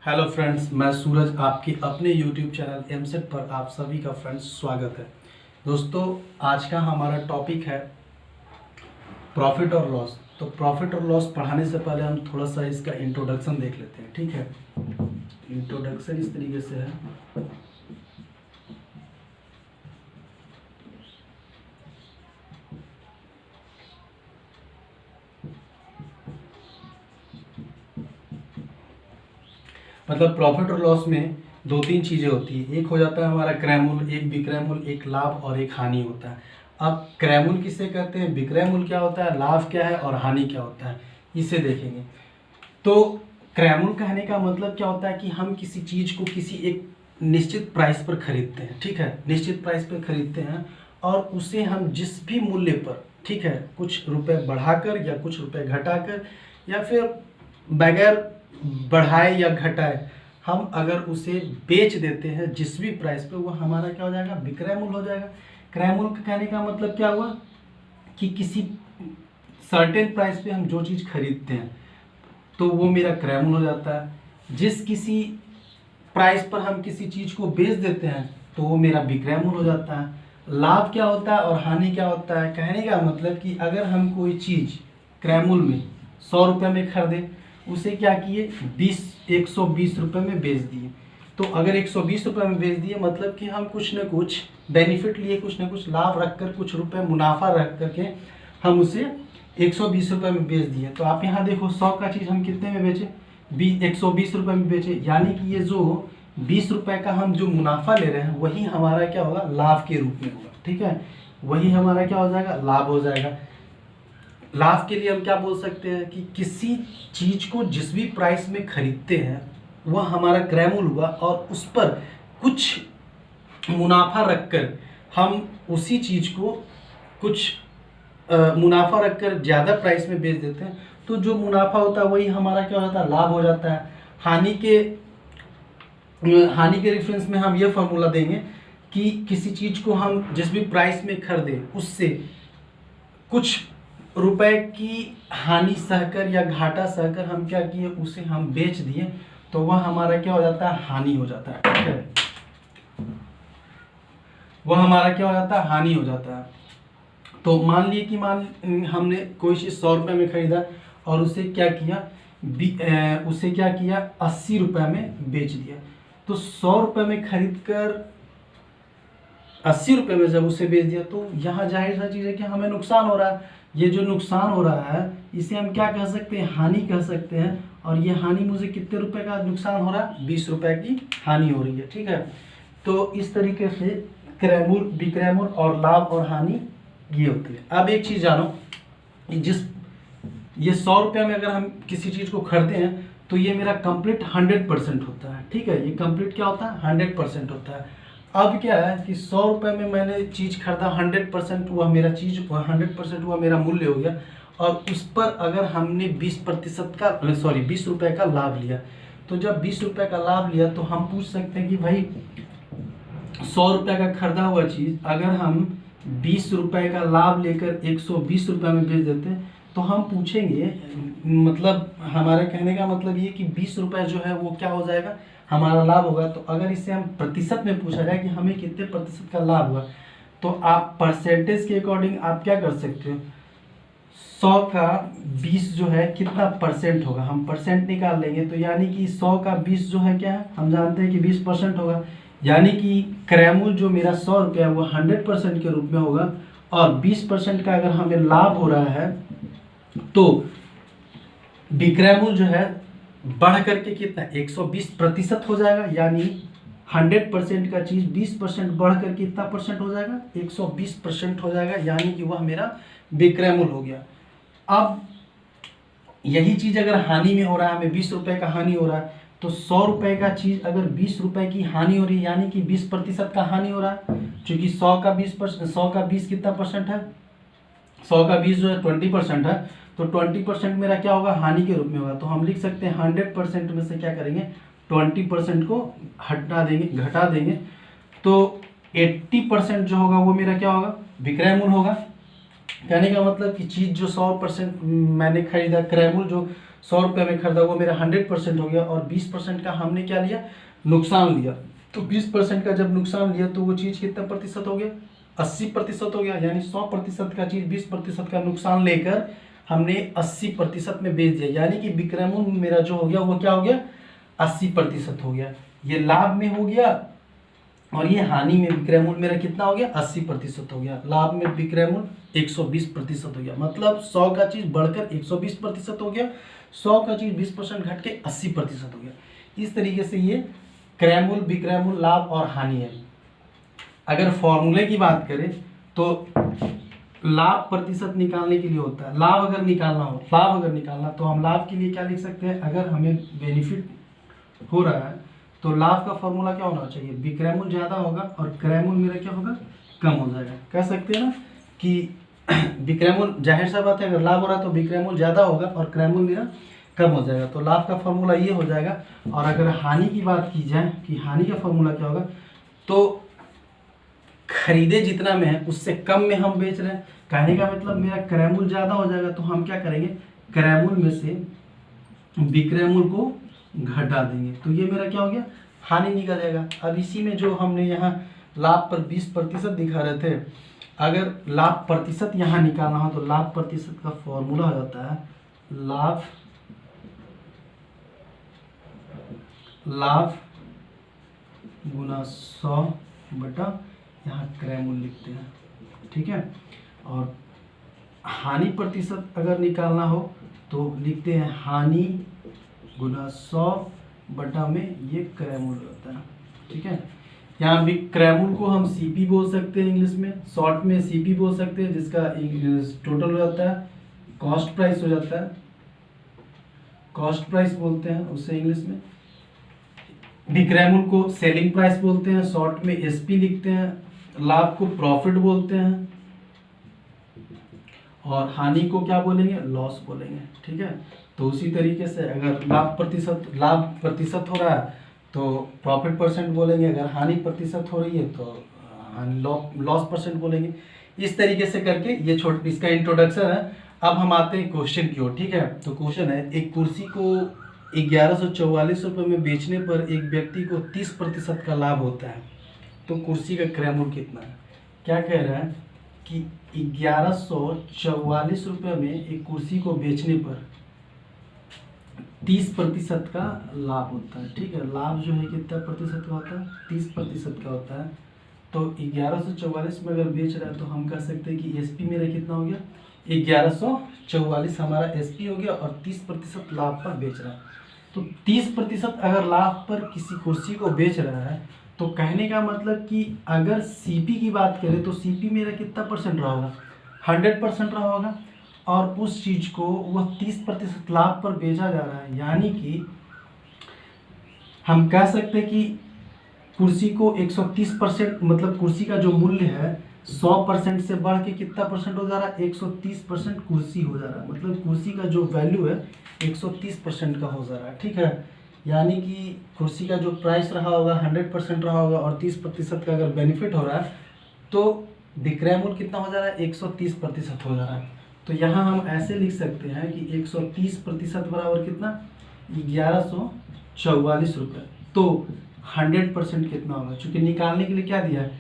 Hello friends, मैं सूरज आपके अपने यूट्यूब चैनल एमसेट पर आप सभी का फ्रेंड्स स्वागत है। दोस्तों, आज का हमारा टॉपिक है प्रॉफिट और लॉस। तो प्रॉफिट और लॉस पढ़ाने से पहले हम थोड़ा सा इसका इंट्रोडक्शन देख लेते हैं, ठीक है। इंट्रोडक्शन इस तरीके से है। मतलब प्रॉफिट और लॉस में दो तीन चीज़ें होती है। एक हो जाता है हमारा क्रय मूल्य, एक विक्रय मूल्य, एक लाभ और एक हानि होता है। अब क्रय मूल्य किसे कहते हैं, विक्रय मूल्य क्या होता है, लाभ क्या है और हानि क्या होता है, इसे देखेंगे। तो क्रय मूल्य कहने का मतलब क्या होता है कि हम किसी चीज़ को किसी एक निश्चित प्राइस पर खरीदते हैं, ठीक है। निश्चित प्राइस पर खरीदते हैं और उसे हम जिस भी मूल्य पर, ठीक है, कुछ रुपए बढ़ाकर या कुछ रुपए घटाकर या फिर बगैर बढ़ाए या घटाए हम अगर उसे बेच देते हैं जिस भी प्राइस पे, वो हमारा क्या हो जाएगा, विक्रय मूल्य हो जाएगा। क्रय मूल्य कहने का मतलब क्या हुआ कि किसी सर्टेन प्राइस पे हम जो चीज़ खरीदते हैं तो वो मेरा क्रय मूल्य हो जाता है। जिस किसी प्राइस पर हम किसी चीज़ को बेच देते हैं तो वो मेरा विक्रय मूल्य हो जाता है। लाभ क्या होता है और हानि क्या होता है, कहने का मतलब कि अगर हम कोई चीज़ क्रय मूल्य में 100 रुपये में खरीदे, उसे क्या किए 120 रुपये में बेच दिए। तो अगर 120 रुपये में बेच दिए मतलब कि हम कुछ न कुछ बेनिफिट लिए, कुछ न कुछ लाभ रखकर, कुछ रुपए मुनाफा रख करके हम उसे 120 रुपये में बेच दिए। तो आप यहाँ देखो 100 का चीज़ हम कितने में बेचे, 120 रुपये में बेचे, यानी कि ये जो 20 रुपये का हम जो मुनाफा ले रहे हैं वही हमारा क्या होगा, लाभ के रूप में होगा, ठीक है। वही हमारा क्या हो जाएगा, लाभ हो जाएगा। लाभ के लिए हम क्या बोल सकते हैं कि किसी चीज़ को जिस भी प्राइस में खरीदते हैं वह हमारा क्रय मूल्य हुआ और उस पर कुछ मुनाफा रखकर हम उसी चीज़ को कुछ मुनाफा रखकर ज़्यादा प्राइस में बेच देते हैं, तो जो मुनाफा होता है वही हमारा क्या हो जाता है, लाभ हो जाता है। हानि के रेफरेंस में हम ये फॉर्मूला देंगे कि किसी चीज़ को हम जिस भी प्राइस में खरीदें उससे कुछ रुपए की हानि सहकर या घाटा सहकर हम क्या किए, उसे हम बेच दिए, तो वह हमारा क्या हो जाता है, हानि हो जाता है, ठीक है। वह हमारा क्या हो जाता है, हानि हो जाता है। तो मान लिए कि हमने कोई चीज़ 100 रुपये में खरीदा और उसे क्या किया, उसे क्या किया 80 रुपये में बेच दिया। तो 100 रुपये में खरीद कर 80 रुपये में जब उसे बेच दिया तो यहाँ जाहिर सा चीज़ है कि हमें नुकसान हो रहा है। ये जो नुकसान हो रहा है इसे हम क्या कह सकते हैं, हानि कह सकते हैं। और ये हानि मुझे कितने रुपए का नुकसान हो रहा है, 20 रुपये की हानि हो रही है, ठीक है। तो इस तरीके से क्रय मूल्य, विक्रय मूल्य और लाभ और हानि ये होती है। अब एक चीज़ जानो, ये 100 रुपये में अगर हम किसी चीज़ को खरीदते हैं तो ये मेरा कंप्लीट 100% होता है, ठीक है। ये कंप्लीट क्या होता है, 100% होता है। अब क्या है कि 100 रुपये में मैंने चीज़ खरीदा, 100% हुआ मेरा चीज़, 100% हुआ मेरा मूल्य हो गया। और उस पर अगर हमने 20% का 20 रुपये का लाभ लिया, तो जब 20 रुपये का लाभ लिया तो हम पूछ सकते हैं कि भाई 100 रुपये का खरीदा हुआ चीज़ अगर हम 20 रुपये का लाभ लेकर 120 रुपये में बेच देते हैं तो हम पूछेंगे, मतलब हमारे कहने का मतलब ये कि 20 रुपये जो है वो क्या हो जाएगा, हमारा लाभ होगा। तो अगर इससे हम प्रतिशत में पूछा जाए कि हमें कितने प्रतिशत का लाभ हुआ, तो आप परसेंटेज के अकॉर्डिंग आप क्या कर सकते हो, 100 का 20 जो है कितना परसेंट होगा, हम परसेंट निकाल लेंगे। तो यानी कि 100 का 20 जो है क्या है, हम जानते हैं कि 20% होगा। यानी कि क्रय मूल्य जो मेरा 100 रुपया है वो 100% के रूप में होगा और 20% का अगर हमें लाभ हो रहा है तो विक्रय मूल्य जो है बढ़ करके कितना 120% हो जाएगा। यानी 100% का चीज़ 20% बढ़ कर कितना परसेंट हो जाएगा, 120% हो जाएगा। यानी कि वह मेरा विक्रय मूल्य हो गया। अब यही चीज़ अगर हानि में हो रहा है, हमें 20 रुपये का हानि हो रहा है, तो 100 रुपये का चीज़ अगर 20 रुपये की हानि हो रही है यानी कि 20% का हानि हो रहा है। चूँकि 100 का 20 कितना परसेंट है, 100 का 20 जो है 20% है, तो 20% मेरा क्या होगा, हानि के रूप में होगा। तो हम लिख सकते हैं 100% में से क्या करेंगे, 20% को हटा देंगे, घटा देंगे, तो 80% जो होगा वो मेरा क्या होगा, विक्रय मूल्य होगा। कहने का मतलब कि चीज़ जो 100% मैंने खरीदा, क्रय मूल्य जो 100 रुपये में खरीदा, वो मेरा 100% हो गया, और 20% का हमने क्या लिया, नुकसान लिया। तो 20% का जब नुकसान लिया तो वो चीज़ कितना प्रतिशत हो गया, 80% हो गया। यानी 100% का चीज़ 20% का नुकसान लेकर हमने 80% में बेच दिया, यानी कि विक्रय मूल्य मेरा जो हो गया वो क्या हो गया, 80% हो गया। ये लाभ में हो गया और ये हानि में विक्रय मूल्य मेरा कितना हो गया, 80% हो गया। लाभ में विक्रय मूल्य 120% हो गया, मतलब 100 का चीज़ बढ़कर 120% हो गया, 100 का चीज़ 20% घट के 80% हो गया। इस तरीके से ये क्रय मूल्य, विक्रय मूल्य, लाभ और हानि है। अगर फॉर्मूले की बात करें तो लाभ प्रतिशत निकालने के लिए होता है, लाभ अगर निकालना तो हम लाभ के लिए क्या लिख सकते हैं, अगर हमें बेनिफिट हो रहा है तो लाभ का फॉर्मूला क्या होना चाहिए, विक्रय मूल्य ज़्यादा होगा और क्रय मूल्य मेरा क्या होगा, कम हो जाएगा। कह सकते हैं ना कि विक्रय मूल्य, जाहिर सा बात है अगर लाभ हो रहा है तो विक्रय मूल्य ज़्यादा होगा और क्रय मूल्य मेरा कम हो जाएगा, तो लाभ का फॉर्मूला ये हो जाएगा। और अगर हानि की बात की जाए कि हानि का फॉर्मूला क्या होगा, तो खरीदे जितना में है उससे कम में हम बेच रहे हैं, कहने का मतलब मेरा क्रय मूल्य ज़्यादा हो जाएगा, तो हम क्या करेंगे, क्रय मूल्य में से विक्रय मूल्य को घटा देंगे, तो ये मेरा क्या हो गया, हानि निकल जाएगा। अब इसी में जो हमने यहाँ लाभ पर 20% दिखा रहे थे, अगर लाभ प्रतिशत यहाँ निकालना हो तो लाभ प्रतिशत का फॉर्मूला हो जाता है लाभ गुना 100 बटा यहाँ क्रय मूल्य लिखते हैं, ठीक है। और हानि प्रतिशत अगर निकालना हो तो लिखते हैं हानि गुना 100 बटा में ये क्रय मूल्य होता है, ठीक है। यहाँ भी क्रय मूल्य को हम सीपी बोल सकते हैं इंग्लिश में, शॉर्ट में सीपी बोल सकते हैं, जिसका टोटल हो जाता है कॉस्ट प्राइस हो जाता है, कॉस्ट प्राइस बोलते हैं उसे इंग्लिश में। विक्रय मूल्य को सेलिंग प्राइस बोलते हैं, शॉर्ट में एसपी लिखते हैं। लाभ को प्रॉफिट बोलते हैं और हानि को क्या बोलेंगे, लॉस बोलेंगे, ठीक है। तो उसी तरीके से अगर लाभ प्रतिशत हो रहा है तो प्रॉफिट परसेंट बोलेंगे, अगर हानि प्रतिशत हो रही है तो लॉस परसेंट बोलेंगे। इस तरीके से करके ये इसका इंट्रोडक्शन है। अब हम आते हैं क्वेश्चन की ओर, ठीक है। तो क्वेश्चन है, एक कुर्सी को 1144 रुपये में बेचने पर एक व्यक्ति को 30% का लाभ होता है, तो कुर्सी का क्रय मूल्य कितना है। क्या कह रहा है कि 1144 रुपये में एक कुर्सी को बेचने पर 30% का लाभ होता है, ठीक है। लाभ जो है कितना प्रतिशत का होता है, 30% का होता है। तो 1144 में अगर बेच रहा है तो हम कह सकते हैं कि एसपी मेरा कितना हो गया, 1144 हमारा एसपी हो गया और 30% लाभ पर बेच रहा है। तो 30% अगर लाभ पर किसी कुर्सी को बेच रहा है तो कहने का मतलब कि अगर सीपी की बात करें तो सीपी मेरा कितना परसेंट रहा होगा, 100% रहा होगा, और उस चीज़ को वह 30% लाभ पर बेचा जा रहा है। यानी कि हम कह सकते हैं कि कुर्सी को 130%, मतलब कुर्सी का जो मूल्य है 100% से बढ़ के कितना परसेंट हो जा रहा है, 130% कुर्सी हो जा रहा है। मतलब कुर्सी का जो वैल्यू है 130% का हो जा रहा है, ठीक है। यानी कि कुर्सी का जो प्राइस रहा होगा 100% रहा होगा और 30% का अगर बेनिफिट हो रहा है तो विक्रय मूल्य कितना हो जा रहा है, 130% हो जा रहा है। तो यहाँ हम ऐसे लिख सकते हैं कि 130% बराबर कितना, 1144 रुपये। तो 100% कितना होगा, चूँकि निकालने के लिए क्या दिया है,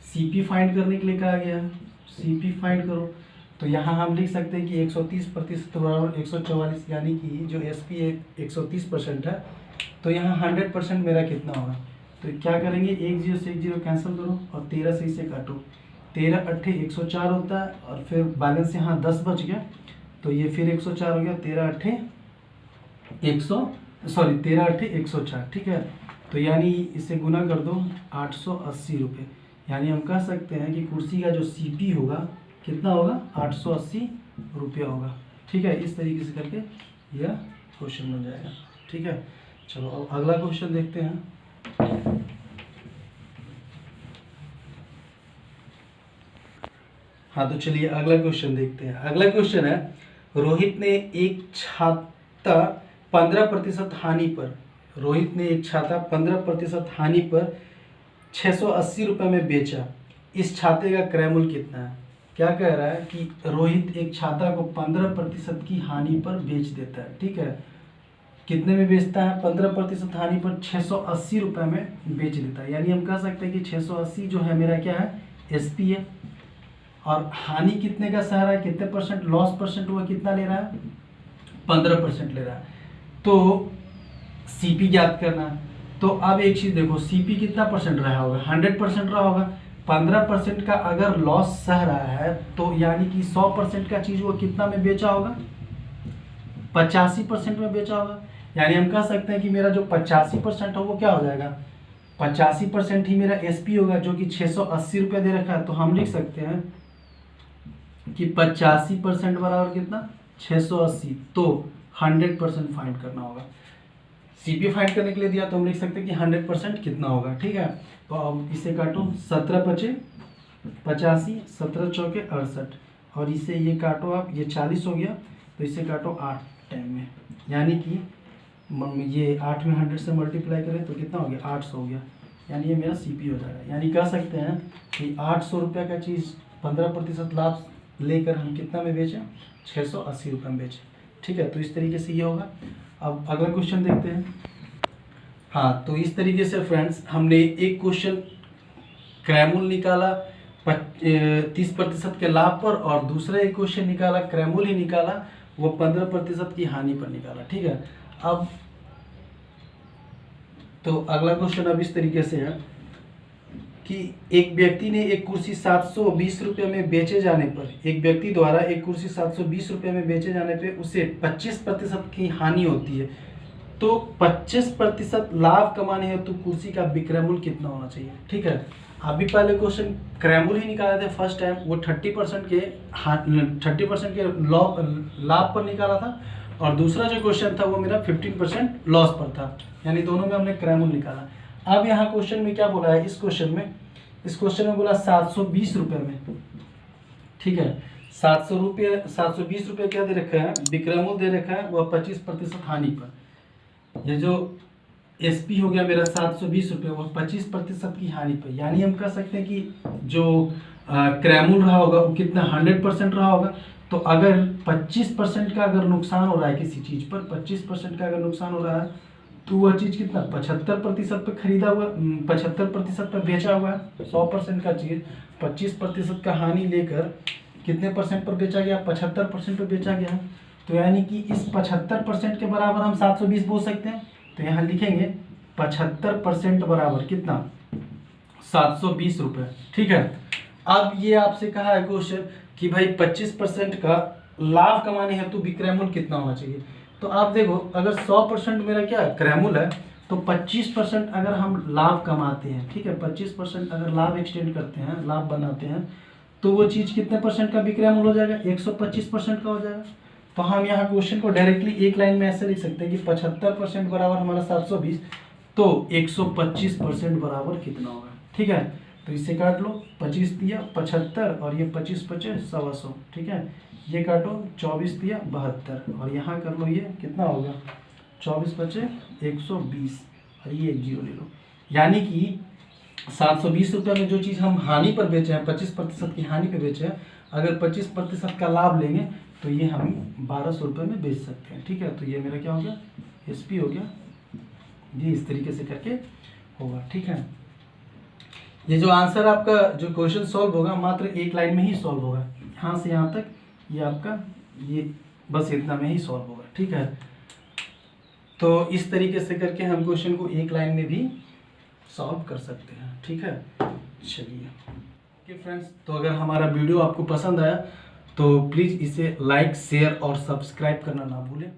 सीपी फाइंड करने के लिए कहा गया है, सीपी फाइंड करो। तो यहाँ हम लिख सकते हैं कि 130% बराबर 144, यानी कि जो एसपी 130% है, तो यहाँ 100% मेरा कितना होगा। तो क्या करेंगे, 1 0 से 1 0 कैंसिल करो और 13 से इसे काटो, 13 8 104 होता है, और फिर बैलेंस यहाँ 10 बच गया, तो ये फिर 104 हो गया, 13 8 104, ठीक है। तो यानी इसे गुना कर दो 880 रुपये, यानी हम कह सकते हैं कि कुर्सी का जो सीपी होगा कितना होगा, 880 रुपया होगा, ठीक है। इस तरीके से करके यह क्वेश्चन बन जाएगा, ठीक है। चलो अब अगला क्वेश्चन देखते हैं। हाँ तो चलिए अगला क्वेश्चन देखते हैं। अगला क्वेश्चन है, रोहित ने एक छाता 15% हानि पर, रोहित ने एक छाता 15% हानि पर 680 रुपये में बेचा, इस छाते का क्रय मूल्य कितना है। क्या कह रहा है कि रोहित एक छाता को 15% की हानि पर बेच देता है, ठीक है। कितने में बेचता है? 15% हानि पर 680 रुपये में बेच देता है। यानी हम कह सकते हैं कि 680 जो है मेरा क्या है? एसपी है। और हानि कितने का सह रहा है, कितने परसेंट लॉस परसेंट हुआ, कितना ले रहा है? 15% ले रहा है। तो सीपी ज्ञात करना है। तो अब एक चीज़ देखो, सीपी कितना परसेंट रहा होगा? 100% रहा होगा। 15% का अगर लॉस सह रहा है तो यानी कि 100% का चीज़ वो कितना में बेचा होगा? 85% में बेचा होगा। यानी हम कह सकते हैं कि मेरा जो 85% है वो क्या हो जाएगा? 85% ही मेरा एसपी होगा, जो कि 680 रुपये दे रखा है। तो हम लिख सकते हैं कि 85% बराबर कितना? 680। तो 100% फाइंड करना होगा। सीपी फाइंड करने के लिए दिया तो हम लिख सकते हैं कि 100% कितना होगा। ठीक है, तो अब इसे काटो, 17 पचे 85, 17 चौके 68, और इसे ये काटो आप, ये 40 हो गया, तो इसे काटो 8 टाइम में। यानी कि ये 8 में 100 से मल्टीप्लाई करें तो कितना हो गया? 800 हो गया। यानी ये मेरा सीपी हो जाएगा। यानी कह सकते हैं कि 800 रुपये का चीज़ 15% लाभ लेकर हम कितना में बेचें? 680 रुपये में बेचें। ठीक है, तो इस तरीके से ये होगा। अब अगला क्वेश्चन देखते हैं। हाँ, तो इस तरीके से फ्रेंड्स हमने एक क्वेश्चन क्रैमूल निकाला 30% के लाभ पर, और दूसरा एक क्वेश्चन निकाला क्रैमूल ही निकाला, वो 15% की हानि पर निकाला। ठीक है, अब तो अगला क्वेश्चन अब इस तरीके से है कि एक व्यक्ति ने एक कुर्सी 720 रुपये में बेचे जाने पर, एक व्यक्ति द्वारा एक कुर्सी 720 रुपये में बेचे जाने पे उसे 25% की हानि होती है। तो 25% लाभ कमाने हेतु तो कुर्सी का विक्रय मूल्य कितना होना चाहिए? ठीक है, अभी पहले क्वेश्चन क्रय मूल्य ही निकाले थे फर्स्ट टाइम, वो 30% के लाभ पर निकाला था, और दूसरा जो क्वेश्चन था वो मेरा 15% लॉस पर था। यानी दोनों में हमने क्रय मूल्य निकाला। अब यहाँ क्वेश्चन में क्या बोला है? इस क्वेश्चन में बोला 720 रुपये में। ठीक है, 720 रुपये क्या दे रखा है? विक्रय मूल्य दे रखा है, वह 25% हानि पर। ये जो एसपी हो गया मेरा 720 रुपये, वह 25% की हानि पर। यानी हम कह सकते हैं कि जो क्रय मूल्य रहा होगा वो कितना? 100% रहा होगा। तो अगर 25% का अगर नुकसान हो रहा है किसी चीज़ पर, 25% का अगर नुकसान हो रहा है, तो वह चीज़ कितना? 75% पे खरीदा हुआ, 75% पे बेचा हुआ है। 100% का चीज़ 25% का हानि लेकर कितने परसेंट पर बेचा गया? 75% पे बेचा गया। तो यानी कि इस 75% के बराबर हम 720 बोल सकते हैं। तो यहाँ लिखेंगे 75% बराबर कितना? 720 रुपये। ठीक है, अब ये आपसे कहा है क्वेश्चन कि भाई 25% का लाभ कमाने हेतु विक्रय मूल्य कितना होना चाहिए। तो आप देखो, अगर 100% मेरा क्या क्रय मूल्य है, तो 25% अगर हम लाभ कमाते हैं, ठीक है, 25% अगर लाभ एक्सटेंड करते हैं, लाभ बनाते हैं, तो वो चीज़ कितने परसेंट का विक्रय मूल्य हो जाएगा? 125% का हो जाएगा। तो हम यहाँ क्वेश्चन को डायरेक्टली एक लाइन में ऐसे लिख सकते हैं कि 75% बराबर हमारा 720, तो 125% बराबर कितना होगा? ठीक है, तो इसे काट लो, 25 दिया 75, और ये 25 पचे 125। ठीक है, ये काटो, 24 दिया 72, और यहाँ कर लो, ये कितना होगा? 24 पचे 120, और ये एक जीरो ले लो। यानी कि 720 रुपये में जो चीज़ हम हानि पर बेचे हैं, 25% की हानि पर बेचे हैं, अगर 25% का लाभ लेंगे तो ये हम 1200 रुपये में बेच सकते हैं। ठीक है, तो ये मेरा क्या हो गया? एसपी हो गया। ये इस तरीके से करके होगा। ठीक है, ये जो आंसर आपका जो क्वेश्चन सॉल्व होगा मात्र एक लाइन में ही सॉल्व होगा। यहाँ से यहाँ तक ये आपका ये बस इतना में ही सॉल्व होगा। ठीक है, तो इस तरीके से करके हम क्वेश्चन को एक लाइन में भी सॉल्व कर सकते हैं। ठीक है, चलिए ओके फ्रेंड्स, तो अगर हमारा वीडियो आपको पसंद आया तो प्लीज़ इसे लाइक, शेयर और सब्सक्राइब करना ना भूलें।